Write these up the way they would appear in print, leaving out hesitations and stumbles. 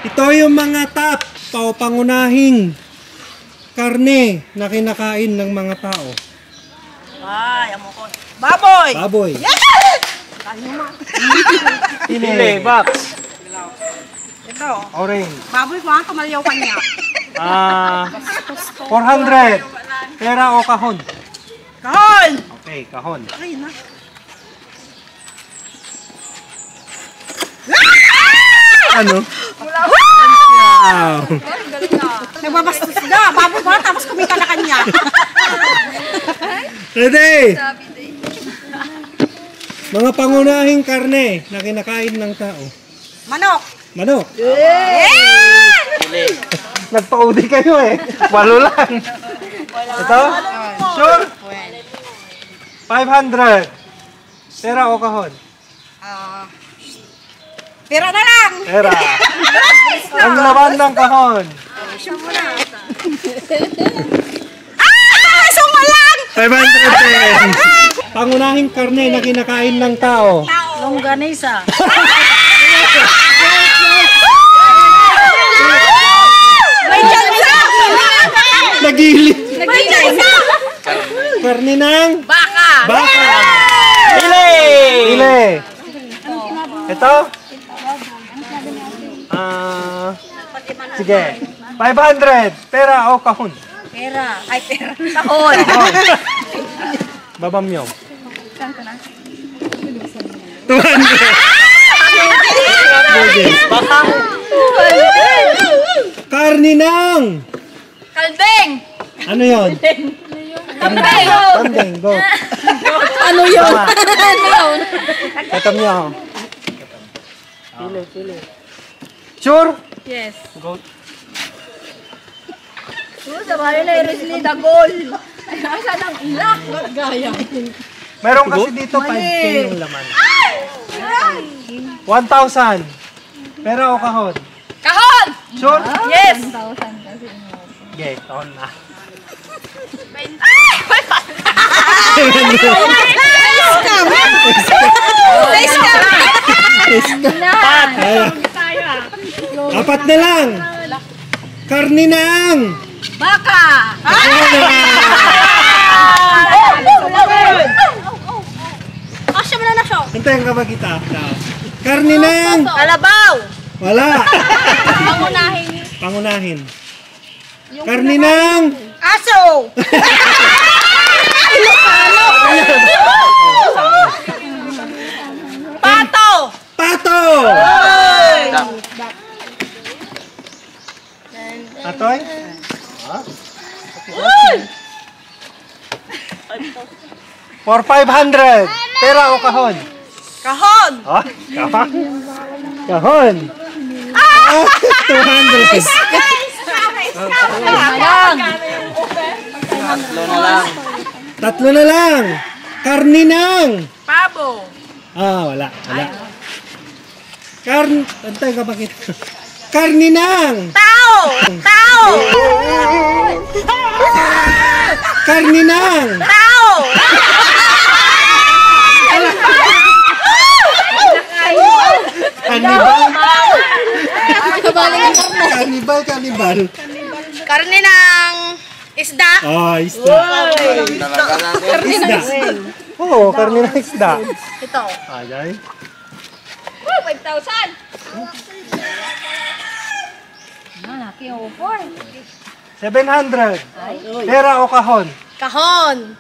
Ito yung mga top o pangunahing karne na kinakain ng mga tao. Ay, amo ko. Baboy! Baboy. Yes! Pili. Box. Ito. Orange. Baboy ko ang kamaliyaw kanya. 400. Pera o kahon? Kahon! Okay, kahon. Ay, na. Ano? Wow! Nagbabastos na. Baboy ko tapos kumita na kanya. Ready? Mga pangunahing karne na kinakain ng tao. Manok. Manok. Yeah! Nagpa-udi kayo eh. Walo lang. Ito? Sure? 500. Pera o kahon? Pera na lang. Pera. Ang laman ng kahon? Suma lang! 510. Pangunahing karne na kinakain ng tao. Longganisa. May jansa! Nagilid. May jansa! Karne ng Baka! baka. Pili! Pili. Ito? Sige. 500. Pera o kahon? Pera. Ay, pera. Kahon. Babamyo. 200. Baka. Karne ng Kaldeng! ano yon? Kaldeng! Kandeng. Go. Ano yun? Katam niyo. Pili. Sure? Yes. Go. Sa bahay na i-resli na goal. Ay, nasa ng ilak. Gaya. Meron kasi dito 5K yung laman. 1,000. Pera o kahon? Kahon! Sure? Yes! Okay, kahon na. Apat na lang. Karne ng Baka! Asya mo na na siya. hintayin ka ba kita? Karne ng Kalabaw! wala. Pangunahin. Pangunahin. Karne ng Aso! Pato! pato. Atoy? For 500. Pera o kahon? Kahon! Oh, kahon. Kahon. 200. Tatlo na lang. Karne ng Pabo! wala. Antay ka bakit? Karne ng Tao! Tao! karne ng Tao! Kanibal. Karne ng isda. Oh, isda. Isda. Oo, karne ng isda. Ito. Ayay. 5,000. Malaki yung upor. 700. Pera o kahon? Kahon.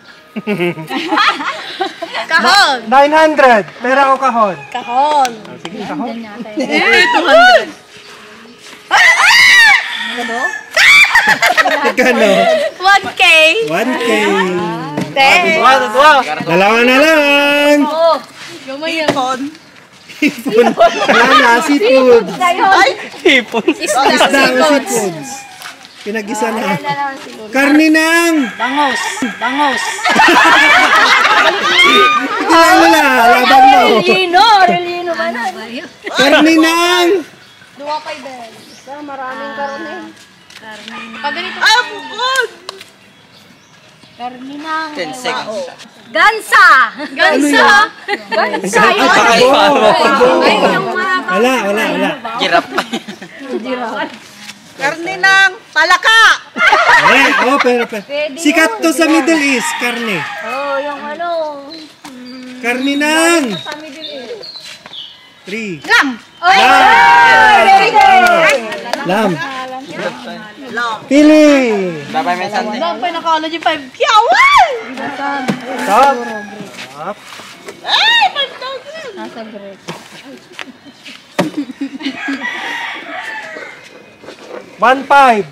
Kahon. 900. Pera o kahon? Kahon. Sige, kahon. 200. Magkano? 1K. 1K. Dalawa na lang. Oh, gamay yan. Hipon. Wala na, seafood. Hipon. Isda o seafoods. Pinag-isa na. Karne ng Bangos. Bangos. Ilan mo na, laban mo. Relino ba na? Karne ng Duwa pa ibel. Maraming karne. Pag ganito. Ay, bukod! Karne ng 10 seconds. Gansa! Gansa! Gansa! Ay, takbo. Ay, yung mga Wala. Girap. Karne ng palaka. Oh, pero. Sikat to sa Middle East, karne. Oh, yung ano. Karne ng... Sa Middle East. 3. Lam! Lam. Long. Pili. Babay may sante. Lam pa nakology 5. Kiyawan! Stop. Stop. Ay, 5,000. Nasa break. 1.5.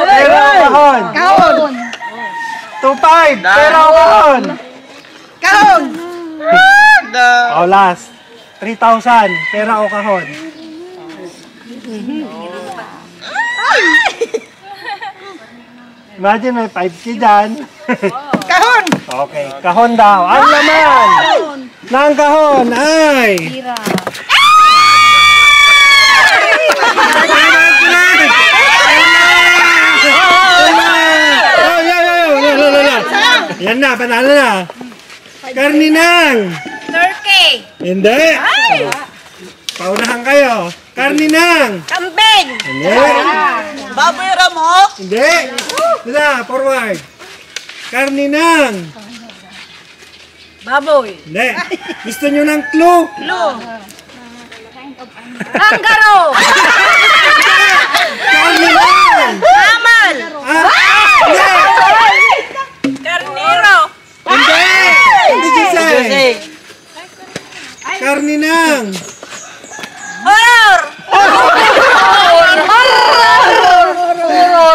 Pera o kahon. Kahon! 2.5. Pera o kahon. Kahon. Oh, last. 3,000. Pera o kahon. Imagine may 5K dyan. Kahon. Okay, kahon daw. Ang laman ng kahon ay... Tira. Yan na, panalo na. Karni ng... Turkey. Hindi. Paunahan kayo. Karni ng... Kambing. Hindi. Baboy ramok. Hindi. Wala, forward. Karni ng... Baboy. Hindi. Gusto nyo ng clue? Kangaroo! Karni ng... Amal. Ah, hindi. Karnero. Hindi. Hindi, Jose. Jose. Karni ng... Horror.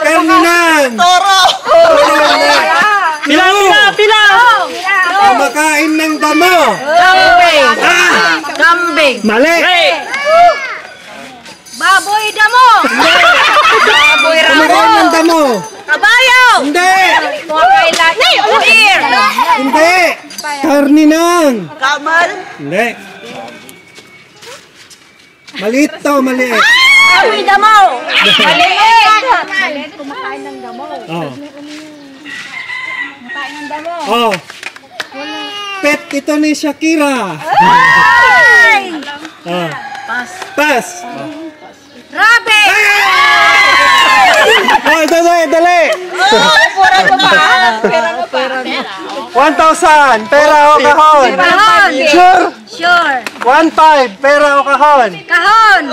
Karni ng... Toro. Pila, pila, pila. Kumakain ng damo. Kambing. Ah, Kambing. mali. Baboy damo. Baboy Kumakain ng damo. Kabayo. Hindi. Deer. Hindi. Karni ng... Kamal. Hindi. Maliit to, maliit. Baboy damo. Maliit! Kumakain ng damo. Oh. Kumakain ng damo. Oh. Pet ito ni Shakira. Oh. Pass. Oh. Rabbit. Oh, dali. Pura ko ba? 1,000. Pera o kahon. Kahon! Sure. Sure! 1,500. Pera o kahon. Kahon!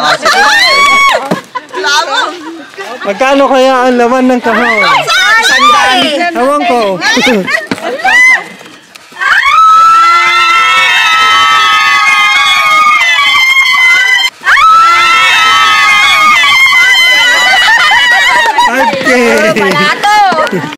Lamo. Magkano kaya ang laman ng kahon? Ewan ko. Okay. Balato!